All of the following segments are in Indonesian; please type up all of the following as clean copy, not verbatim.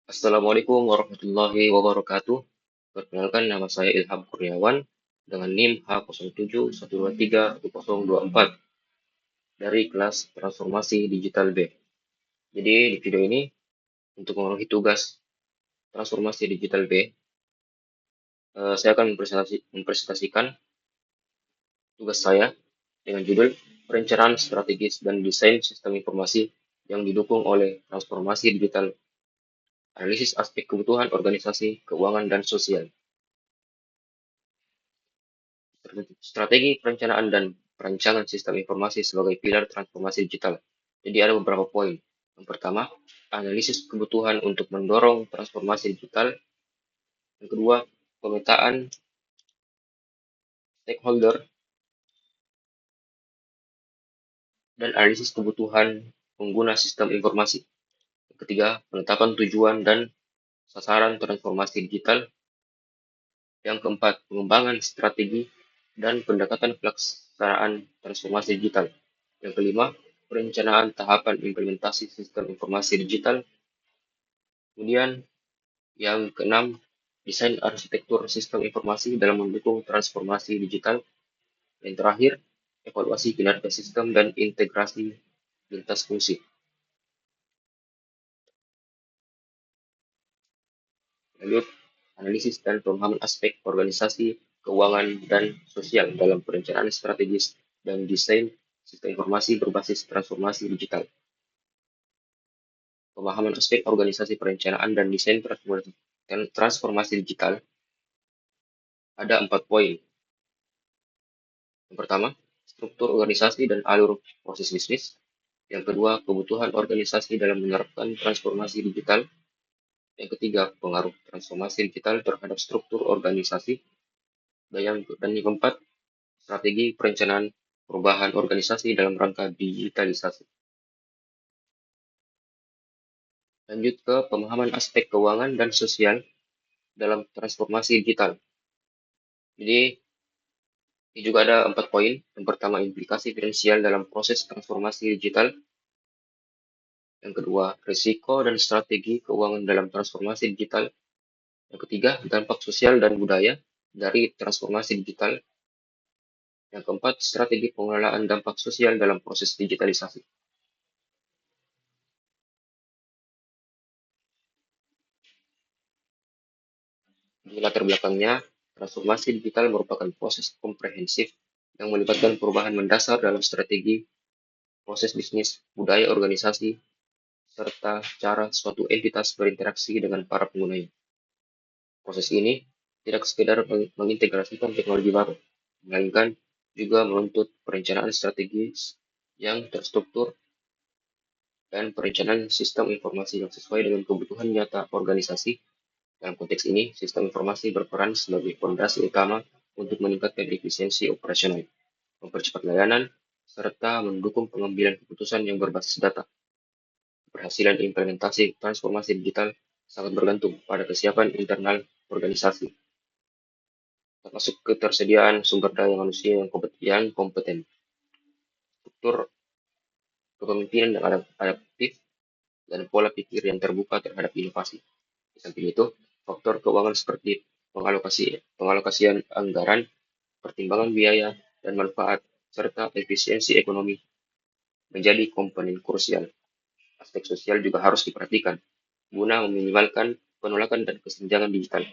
Assalamualaikum warahmatullahi wabarakatuh. Perkenalkan nama saya Ilham Kurniawan dengan NIM H0711231024 dari kelas Transformasi Digital B. Jadi di video ini untuk memenuhi tugas Transformasi Digital B, saya akan mempresentasikan tugas saya dengan judul Perencanaan Strategis dan Desain Sistem Informasi yang didukung oleh Transformasi Digital, Analisis Aspek Kebutuhan Organisasi, Keuangan, dan Sosial. Strategi perencanaan dan perancangan sistem informasi sebagai pilar transformasi digital. Jadi ada beberapa poin. Yang pertama, analisis kebutuhan untuk mendorong transformasi digital. Yang kedua, pemetaan stakeholder dan analisis kebutuhan pengguna sistem informasi. Yang ketiga, penetapan tujuan dan sasaran transformasi digital. Yang keempat, pengembangan strategi dan pendekatan pelaksanaan transformasi digital. Yang kelima, perencanaan tahapan implementasi sistem informasi digital. Kemudian yang keenam, desain arsitektur sistem informasi dalam mendukung transformasi digital. Yang terakhir, evaluasi kinerja sistem dan integrasi lintas fungsi. Lanjut, analisis dan pemahaman aspek organisasi, keuangan, dan sosial dalam perencanaan strategis dan desain sistem informasi berbasis transformasi digital. Pemahaman aspek organisasi perencanaan dan desain transformasi digital ada 4 poin. Yang pertama, struktur organisasi dan alur proses bisnis. Yang kedua, kebutuhan organisasi dalam menerapkan transformasi digital. Yang ketiga, pengaruh transformasi digital terhadap struktur organisasi. Dan yang keempat, strategi perencanaan perubahan organisasi dalam rangka digitalisasi. Lanjut ke pemahaman aspek keuangan dan sosial dalam transformasi digital. Jadi, ini juga ada 4 poin. Yang pertama, implikasi finansial dalam proses transformasi digital. Yang kedua, risiko dan strategi keuangan dalam transformasi digital. Yang ketiga, dampak sosial dan budaya dari transformasi digital. Yang keempat, strategi pengelolaan dampak sosial dalam proses digitalisasi. Di latar belakangnya, transformasi digital merupakan proses komprehensif yang melibatkan perubahan mendasar dalam strategi, proses bisnis, budaya organisasi, serta cara suatu entitas berinteraksi dengan para penggunanya. Proses ini tidak sekedar mengintegrasikan teknologi baru, melainkan juga menuntut perencanaan strategis yang terstruktur dan perencanaan sistem informasi yang sesuai dengan kebutuhan nyata organisasi. Dalam konteks ini, sistem informasi berperan sebagai fondasi utama untuk meningkatkan efisiensi operasional, mempercepat layanan, serta mendukung pengambilan keputusan yang berbasis data. Keberhasilan implementasi transformasi digital sangat bergantung pada kesiapan internal organisasi, termasuk ketersediaan sumber daya manusia yang kompeten, struktur kepemimpinan yang adaptif, dan pola pikir yang terbuka terhadap inovasi. Di samping itu, faktor keuangan seperti pengalokasian anggaran, pertimbangan biaya dan manfaat, serta efisiensi ekonomi menjadi komponen krusial. Aspek sosial juga harus diperhatikan, guna meminimalkan penolakan dan kesenjangan digital,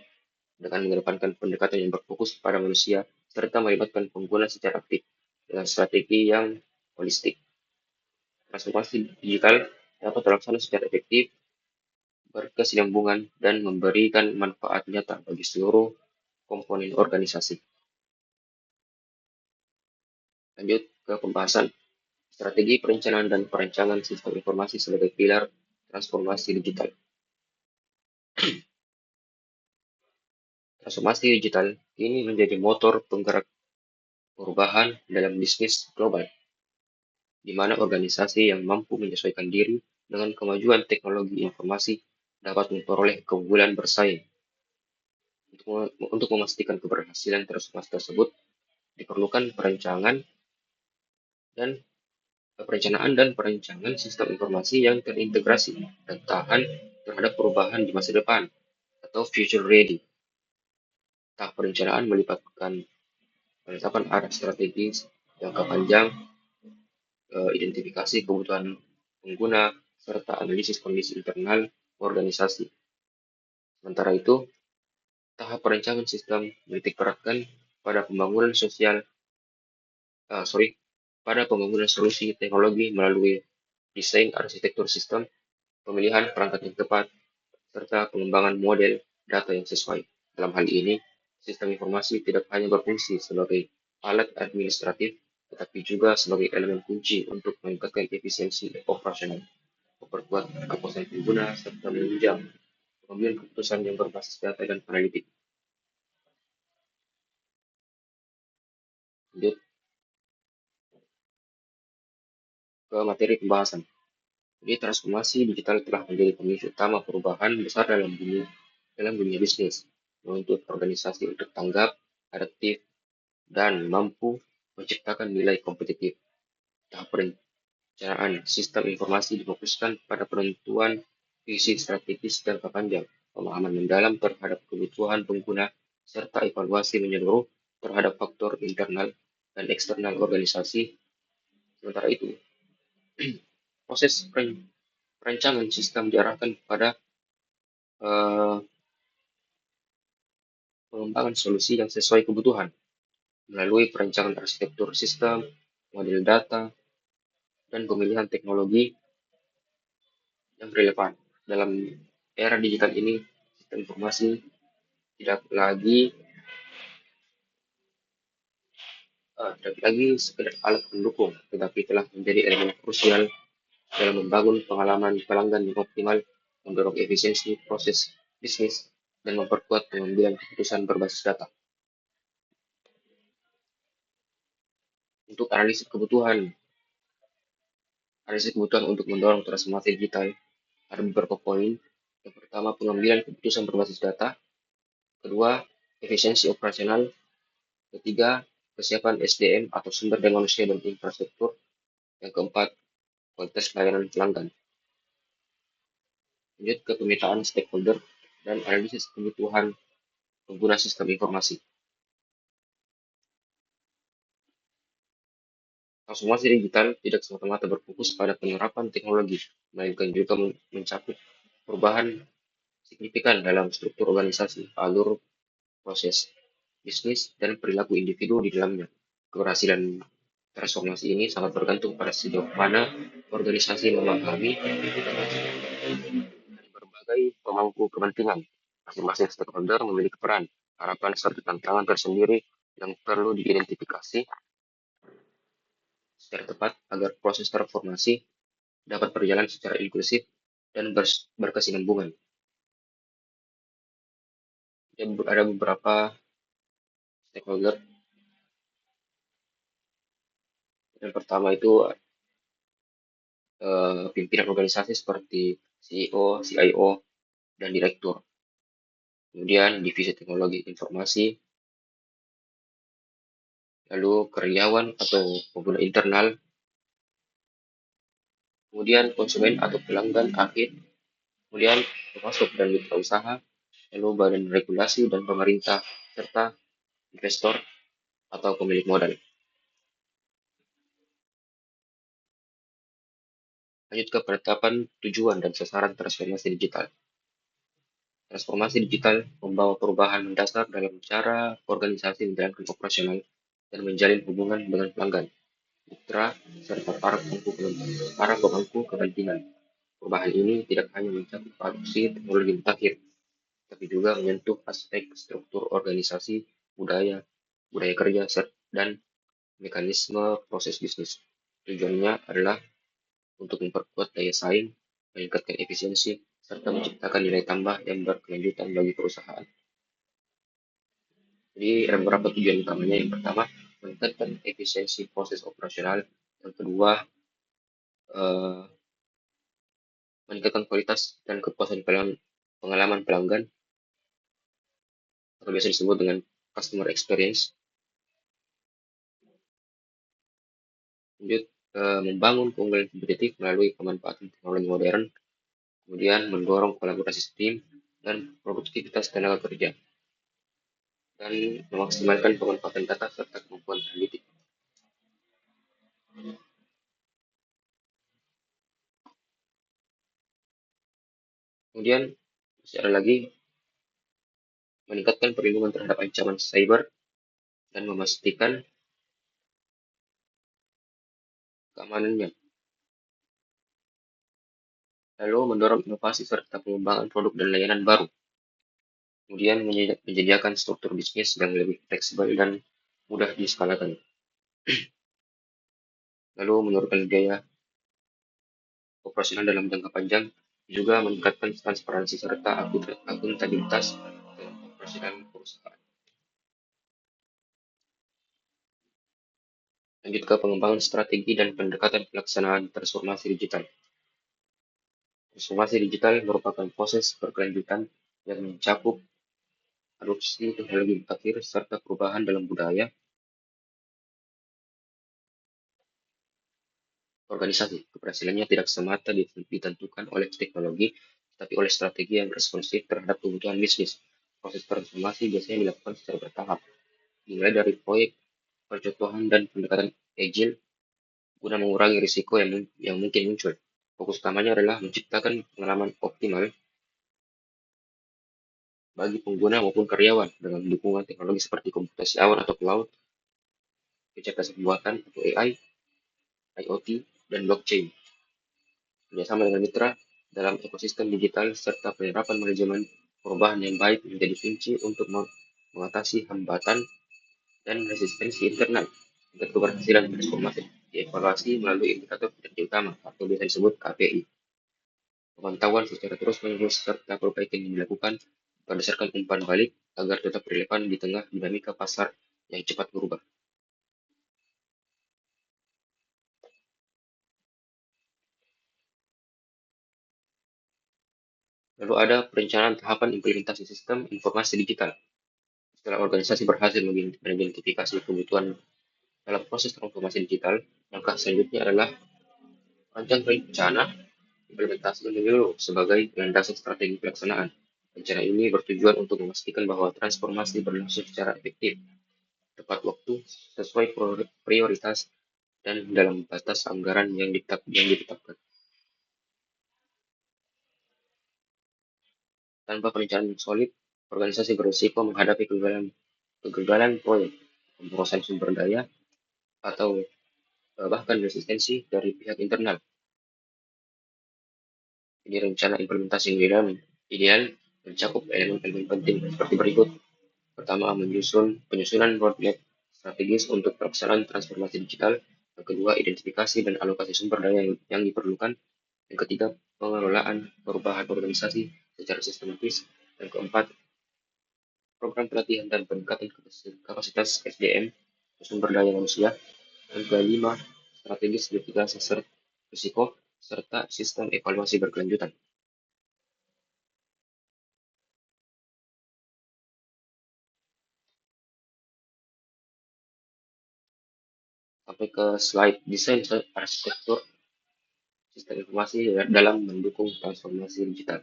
dengan mengedepankan pendekatan yang berfokus pada manusia, serta melibatkan pengguna secara aktif, dengan strategi yang holistik. Transformasi digital dapat terlaksana secara efektif, berkesinambungan, dan memberikan manfaat nyata bagi seluruh komponen organisasi. Lanjut ke pembahasan strategi perencanaan dan perancangan sistem informasi sebagai pilar transformasi digital. Transformasi digital ini menjadi motor penggerak perubahan dalam bisnis global, di mana organisasi yang mampu menyesuaikan diri dengan kemajuan teknologi informasi dapat memperoleh keunggulan bersaing. Untuk memastikan keberhasilan transformasi tersebut, diperlukan perencanaan dan perencanaan sistem informasi yang terintegrasi dan tahan terhadap perubahan di masa depan atau future ready. Tahap perencanaan melibatkan penetapan arah strategis jangka panjang, identifikasi kebutuhan pengguna, serta analisis kondisi internal organisasi. Sementara itu, tahap perencanaan sistem menitik beratkan pada pembangunan pada pembangunan solusi teknologi melalui desain arsitektur sistem, pemilihan perangkat yang tepat, serta pengembangan model data yang sesuai. Dalam hal ini, sistem informasi tidak hanya berfungsi sebagai alat administratif, tetapi juga sebagai elemen kunci untuk meningkatkan efisiensi operasional, memperkuat kepuasan pengguna, serta menunjang pengambilan keputusan yang berbasis data dan analitik. Lanjut ke materi pembahasan. Jadi transformasi digital telah menjadi pemicu utama perubahan besar dalam dunia bisnis, menuntut organisasi untuk tanggap, adaptif, dan mampu menciptakan nilai kompetitif. Tahap perencanaan sistem informasi difokuskan pada penentuan visi strategis jangka panjang, pemahaman mendalam terhadap kebutuhan pengguna, serta evaluasi menyeluruh terhadap faktor internal dan eksternal organisasi. Sementara itu, proses perencanaan sistem diarahkan pada eh, pengembangan solusi yang sesuai kebutuhan melalui perencanaan arsitektur sistem, model data, dan pemilihan teknologi yang relevan. Dalam era digital ini, sistem informasi tidak lagi sekedar alat pendukung, tetapi telah menjadi elemen krusial dalam membangun pengalaman pelanggan yang optimal, mendorong efisiensi proses bisnis, dan memperkuat pengambilan keputusan berbasis data. Untuk analisis kebutuhan untuk mendorong transformasi digital, ada beberapa poin. Yang pertama, pengambilan keputusan berbasis data. Kedua, efisiensi operasional. Ketiga, kesiapan SDM atau sumber daya manusia dan infrastruktur. Yang keempat, kualitas pelayanan pelanggan. Lanjut ke pemetaan stakeholder dan analisis kebutuhan pengguna sistem informasi. Transformasi digital tidak semata-mata berfokus pada penerapan teknologi, melainkan juga mencakup perubahan signifikan dalam struktur organisasi, alur proses bisnis, dan perilaku individu di dalamnya. Keberhasilan transformasi ini sangat bergantung pada sejauh mana organisasi memahami berbagai pemangku kepentingan. Masing-masing stakeholder memiliki peran, harapan, serta tantangan tersendiri yang perlu diidentifikasi secara tepat agar proses transformasi dapat berjalan secara inklusif dan berkesinambungan. Ada beberapa stakeholder. Yang pertama itu pimpinan organisasi seperti CEO, CIO, dan direktur. Kemudian divisi teknologi informasi, lalu karyawan atau pengguna internal, kemudian konsumen atau pelanggan akhir, kemudian pemasok dan mitra usaha, lalu badan regulasi dan pemerintah, serta investor atau pemilik modal. Lanjut ke penetapan tujuan dan sasaran transformasi digital. Transformasi digital membawa perubahan mendasar dalam cara organisasi menjalankan operasional dan menjalin hubungan dengan pelanggan, mitra, serta para pemangku kepentingan. Perubahan ini tidak hanya mencakup adopsi teknologi mutakhir, tapi juga menyentuh aspek struktur organisasi, budaya kerja, dan mekanisme proses bisnis. Tujuannya adalah untuk memperkuat daya saing, meningkatkan efisiensi, serta menciptakan nilai tambah yang berkelanjutan bagi perusahaan. Jadi ada beberapa tujuan utamanya. Yang pertama, meningkatkan efisiensi proses operasional. Yang kedua, eh, meningkatkan kualitas dan kepuasan pengalaman pelanggan, atau biasa disebut dengan customer experience. Lanjut, membangun keunggulan kompetitif melalui pemanfaatan teknologi modern. kemudian mendorong kolaborasi tim dan produktivitas tenaga kerja, dan memaksimalkan pemanfaatan data serta kemampuan analitik. Kemudian masih ada lagi meningkatkan perlindungan terhadap ancaman cyber dan memastikan keamanannya. Lalu mendorong inovasi serta pengembangan produk dan layanan baru. Kemudian menyediakan struktur bisnis yang lebih fleksibel dan mudah diskalakan. Lalu menurunkan biaya operasional dalam jangka panjang, juga meningkatkan transparansi serta akuntabilitas dalam operasional perusahaan. Lanjut ke pengembangan strategi dan pendekatan pelaksanaan transformasi digital. Transformasi digital merupakan proses berkelanjutan yang mencakup adopsi teknologi mutakhir serta perubahan dalam budaya organisasi. Keberhasilannya tidak semata ditentukan oleh teknologi, tapi oleh strategi yang responsif terhadap kebutuhan bisnis. Proses transformasi biasanya dilakukan secara bertahap, dimulai dari proyek percontohan dan pendekatan agile guna mengurangi risiko yang mungkin muncul. Fokus utamanya adalah menciptakan pengalaman optimal bagi pengguna maupun karyawan dengan dukungan teknologi seperti komputasi awan atau cloud, kecerdasan buatan atau AI, IoT, dan blockchain. Kerjasama dengan mitra dalam ekosistem digital serta penerapan manajemen perubahan yang baik menjadi kunci untuk mengatasi hambatan dan resistensi internal. Tingkat keberhasilan transformasi dievaluasi melalui indikator kinerja utama atau biasa disebut KPI. Pemantauan secara terus-menerus serta perbaikan yang dilakukan berdasarkan umpan balik agar tetap relevan di tengah dinamika pasar yang cepat berubah. Lalu ada perencanaan tahapan implementasi sistem informasi digital. Setelah organisasi berhasil mengidentifikasi kebutuhan dalam proses transformasi digital, langkah selanjutnya adalah rancang rencana implementasi menyeluruh sebagai landasan strategi pelaksanaan. Rencana ini bertujuan untuk memastikan bahwa transformasi berlangsung secara efektif, tepat waktu, sesuai prioritas, dan dalam batas anggaran yang ditetapkan. Tanpa perencanaan yang solid, organisasi berisiko menghadapi kegagalan proyek, pemborosan sumber daya, atau bahkan resistensi dari pihak internal. Ini rencana implementasi yang ideal mencakup elemen-elemen penting seperti berikut. Pertama, penyusunan roadmap strategis untuk pelaksanaan transformasi digital. Yang kedua, identifikasi dan alokasi sumber daya yang diperlukan. Yang ketiga, pengelolaan perubahan organisasi secara sistematis. Yang keempat, program pelatihan dan peningkatan kapasitas SDM, sumber daya manusia. Yang kelima, strategis mitigasi risiko, serta sistem evaluasi berkelanjutan. Sampai ke slide desain arsitektur sistem informasi dalam mendukung transformasi digital.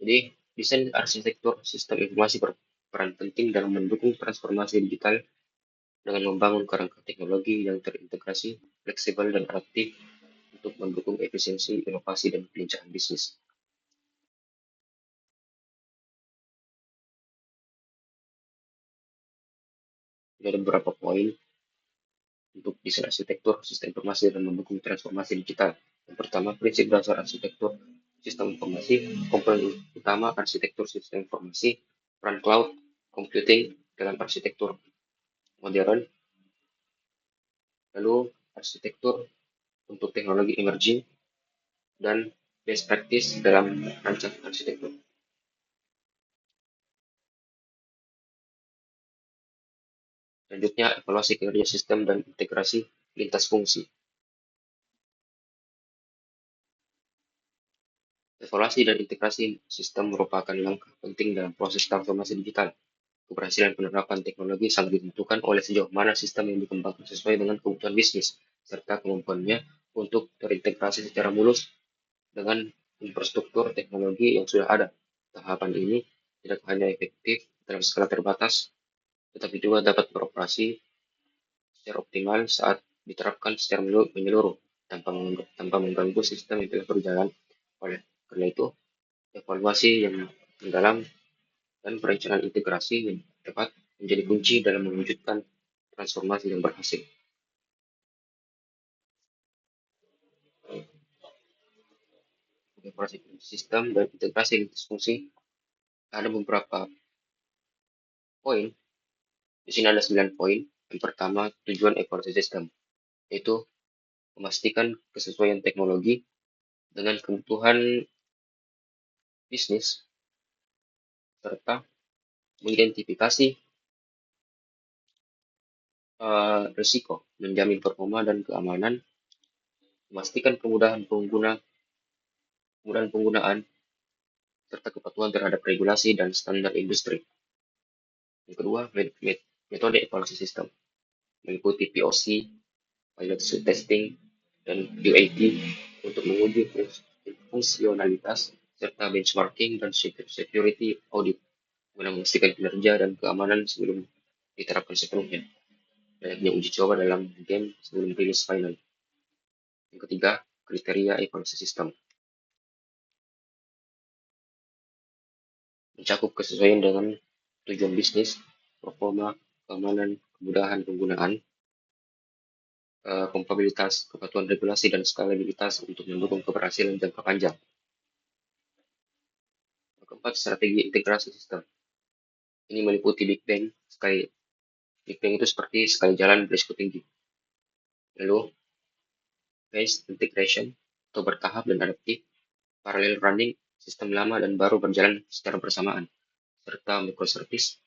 Jadi, desain arsitektur sistem informasi berperan penting dalam mendukung transformasi digital dengan membangun kerangka teknologi yang terintegrasi, fleksibel, dan adaptif untuk mendukung efisiensi, inovasi, dan pelincahan bisnis. Ini ada beberapa poin untuk desain arsitektur sistem informasi dan mendukung transformasi digital. Yang pertama, prinsip dasar arsitektur sistem informasi, komponen utama arsitektur sistem informasi, peran cloud computing dalam arsitektur modern, lalu arsitektur untuk teknologi emerging, dan best practice dalam rancang arsitektur. Selanjutnya, evaluasi kinerja sistem dan integrasi lintas fungsi. Evaluasi dan integrasi sistem merupakan langkah penting dalam proses transformasi digital. Keberhasilan penerapan teknologi sangat ditentukan oleh sejauh mana sistem yang dikembangkan sesuai dengan kebutuhan bisnis, serta kemampuannya untuk terintegrasi secara mulus dengan infrastruktur teknologi yang sudah ada. Tahapan ini tidak hanya efektif dalam skala terbatas, tetapi juga dapat beroperasi secara optimal saat diterapkan secara menyeluruh tanpa mengganggu sistem yang telah berjalan. Oleh karena itu, evaluasi yang mendalam dan perencanaan integrasi yang tepat menjadi kunci dalam mewujudkan transformasi yang berhasil. Operasi sistem dan integrasi lintas fungsi ada beberapa poin. Di sini ada 9 poin. Yang pertama, tujuan evaluasi sistem, yaitu memastikan kesesuaian teknologi dengan kebutuhan bisnis serta mengidentifikasi risiko, menjamin performa dan keamanan, memastikan kemudahan penggunaan serta kepatuhan terhadap regulasi dan standar industri. Yang kedua, metode evaluasi sistem meliputi POC, pilot testing, dan UAT untuk menguji fungsionalitas serta benchmarking dan security audit guna memastikan kinerja dan keamanan sebelum diterapkan sepenuhnya. Banyaknya uji coba dalam game sebelum rilis final. Yang ketiga, kriteria evaluasi sistem mencakup kesesuaian dengan tujuan bisnis, performa, keamanan, kemudahan penggunaan, kompatibilitas, kepatuhan regulasi, dan skalabilitas untuk mendukung keberhasilan jangka panjang. Yang keempat, strategi integrasi sistem. Ini meliputi Big Bang. Big Bang itu seperti sekali jalan berisiko tinggi. Lalu, phase integration atau bertahap dan adaptif, parallel running, sistem lama dan baru berjalan secara bersamaan, serta microservice,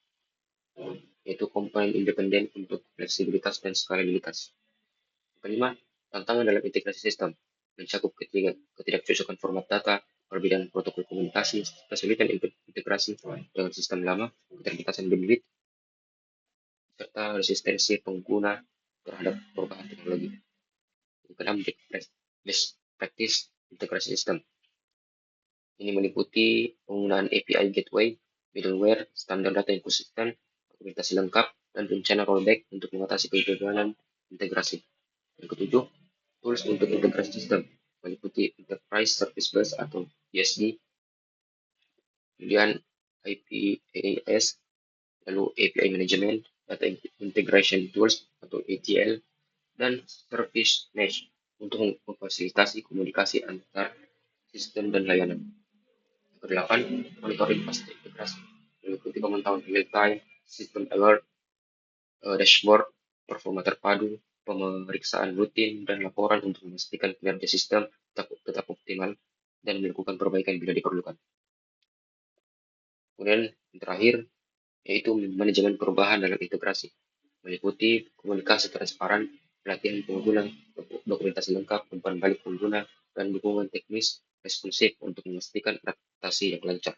yaitu komponen independen untuk fleksibilitas dan skalabilitas. Kelima, tantangan dalam integrasi sistem mencakup ketidakcocokan format data, perbedaan protokol komunikasi, kesulitan integrasi dengan sistem lama, keterbatasan bandwidth, serta resistensi pengguna terhadap perubahan teknologi. Yang keenam, best practice integrasi sistem. Ini meliputi penggunaan API gateway, middleware, standar data yang konsisten, dokumentasi lengkap, dan rencana rollback untuk mengatasi kegagalan integrasi. Yang ketujuh, tools untuk integrasi sistem meliputi Enterprise Service Bus atau ESB, kemudian IPaaS, lalu API Management, Data Integration Tools atau ATL, dan Service Mesh untuk memfasilitasi komunikasi antar sistem dan layanan. Yang kedelapan, monitoring pasti integrasi meliputi pemantauan real time, sistem alert, dashboard, performa terpadu, pemeriksaan rutin, dan laporan untuk memastikan kinerja sistem tetap optimal dan melakukan perbaikan bila diperlukan. Kemudian yang terakhir, yaitu manajemen perubahan dalam integrasi, meliputi komunikasi transparan, pelatihan pengguna, dokumentasi lengkap, umpan balik pengguna, dan dukungan teknis responsif untuk memastikan adaptasi yang lancar.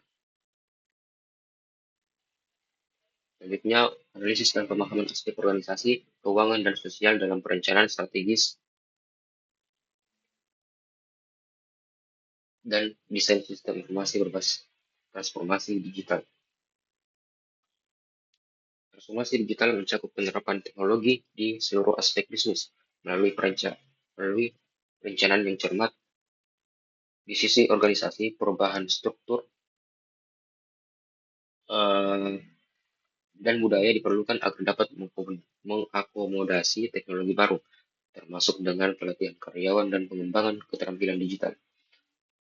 Selanjutnya, analisis dan pemahaman aspek organisasi, keuangan, dan sosial dalam perencanaan strategis dan desain sistem informasi berbasis transformasi digital. Transformasi digital mencakup penerapan teknologi di seluruh aspek bisnis melalui perencanaan yang cermat. Di sisi organisasi, perubahan struktur dan budaya diperlukan agar dapat mengakomodasi teknologi baru, termasuk dengan pelatihan karyawan dan pengembangan keterampilan digital.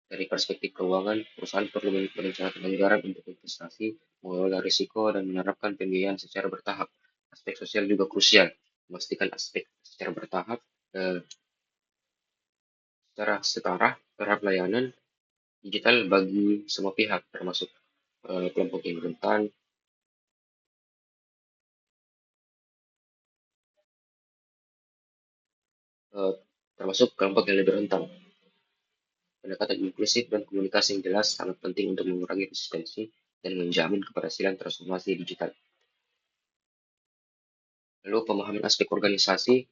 Dari perspektif keuangan, perusahaan perlu merencanakan anggaran untuk investasi, mengelola risiko, dan menerapkan pembiayaan secara bertahap. Aspek sosial juga krusial, memastikan aspek secara bertahap, secara setara terhadap layanan digital bagi semua pihak, termasuk kelompok yang rentan, termasuk kelompok yang lebih rentan. Pendekatan inklusif dan komunikasi yang jelas sangat penting untuk mengurangi resistensi dan menjamin keberhasilan transformasi digital. Lalu pemahaman aspek organisasi,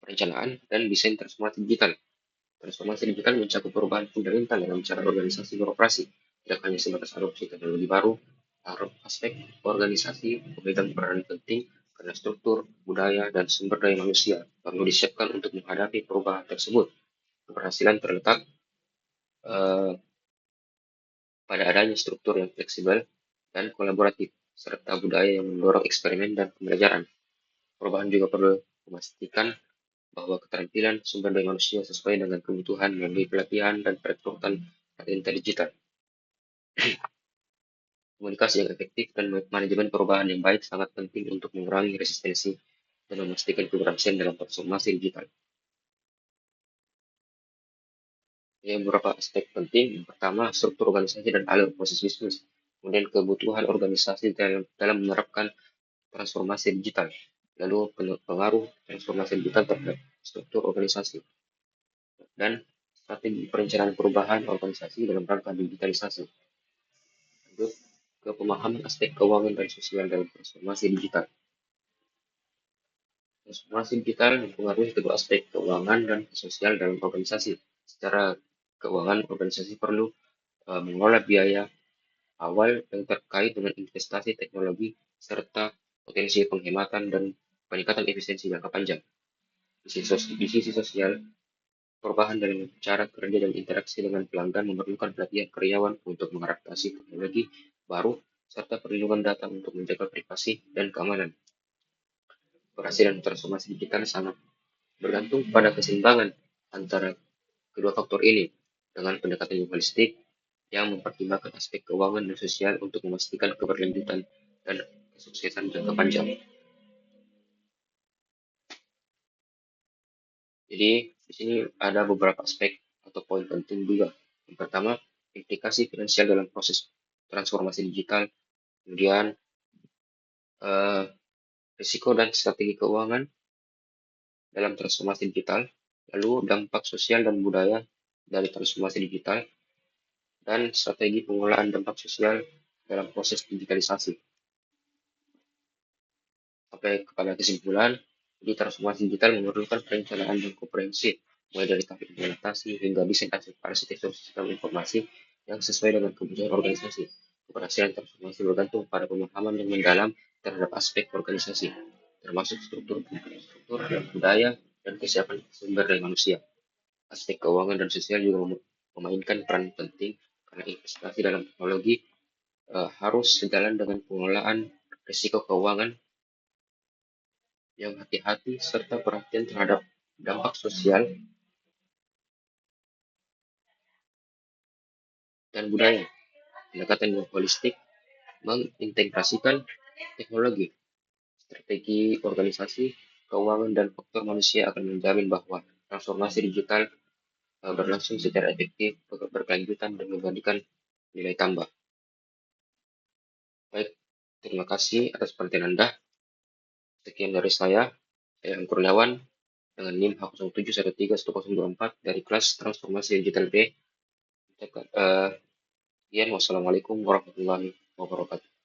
perencanaan, dan desain transformasi digital. Transformasi digital mencakup perubahan fundamental dalam cara organisasi beroperasi, tidak hanya sebatas adopsi teknologi baru. Aspek organisasi memegang peran penting karena struktur, budaya, dan sumber daya manusia perlu disiapkan untuk menghadapi perubahan tersebut. Keberhasilan terletak eh, pada adanya struktur yang fleksibel dan kolaboratif, serta budaya yang mendorong eksperimen dan pembelajaran. Perubahan juga perlu memastikan bahwa keterampilan sumber daya manusia sesuai dengan kebutuhan melalui pelatihan dan perekrutan talenta digital. Komunikasi yang efektif dan manajemen perubahan yang baik sangat penting untuk mengurangi resistensi dan memastikan keberhasilan dalam transformasi digital. Yang beberapa aspek penting, yang pertama, struktur organisasi dan alur proses bisnis. Kemudian kebutuhan organisasi dalam menerapkan transformasi digital. Lalu pengaruh transformasi digital terhadap struktur organisasi. Dan strategi perencanaan perubahan organisasi dalam rangka digitalisasi. Lanjut ke pemahaman aspek keuangan dan sosial dalam transformasi digital. Transformasi digital mempengaruhi kedua aspek keuangan dan sosial dalam organisasi. Secara keuangan, organisasi perlu mengelola biaya awal yang terkait dengan investasi teknologi serta potensi penghematan dan peningkatan efisiensi jangka panjang. Di sisi sosial, perubahan dalam cara kerja dan interaksi dengan pelanggan memerlukan pelatihan karyawan untuk mengadaptasi teknologi baru serta perlindungan data untuk menjaga privasi dan keamanan. Keberhasilan transformasi digital sangat bergantung pada keseimbangan antara kedua faktor ini dengan pendekatan yang holistik yang mempertimbangkan aspek keuangan dan sosial untuk memastikan keberlanjutan dan kesuksesan jangka panjang. Jadi di sini ada beberapa aspek atau poin penting juga. Yang pertama, implikasi finansial dalam proses transformasi digital, kemudian eh, risiko dan strategi keuangan dalam transformasi digital, lalu dampak sosial dan budaya dari transformasi digital, dan strategi pengelolaan dampak sosial dalam proses digitalisasi. Sampai kepada kesimpulan, jadi transformasi digital memerlukan perencanaan yang komprehensif, mulai dari tahap implementasi hingga desain arsitektur sistem informasi yang sesuai dengan kebutuhan organisasi. Keberhasilan transformasi bergantung pada pemahaman yang mendalam terhadap aspek organisasi, termasuk struktur dan budaya dan kesiapan sumber daya manusia. Aspek keuangan dan sosial juga memainkan peran penting karena investasi dalam teknologi harus sejalan dengan pengelolaan risiko keuangan yang hati-hati serta perhatian terhadap dampak sosial dan budaya. Pendekatan yang holistik mengintegrasikan teknologi, strategi organisasi, keuangan, dan faktor manusia akan menjamin bahwa transformasi digital berlangsung secara efektif, berkelanjutan, dan memberikan nilai tambah. Baik, terima kasih atas perhatian Anda. Sekian dari saya Kurniawan, dengan NIM H07131024 dari kelas Transformasi Digital B. Sekian, wassalamualaikum warahmatullahi wabarakatuh.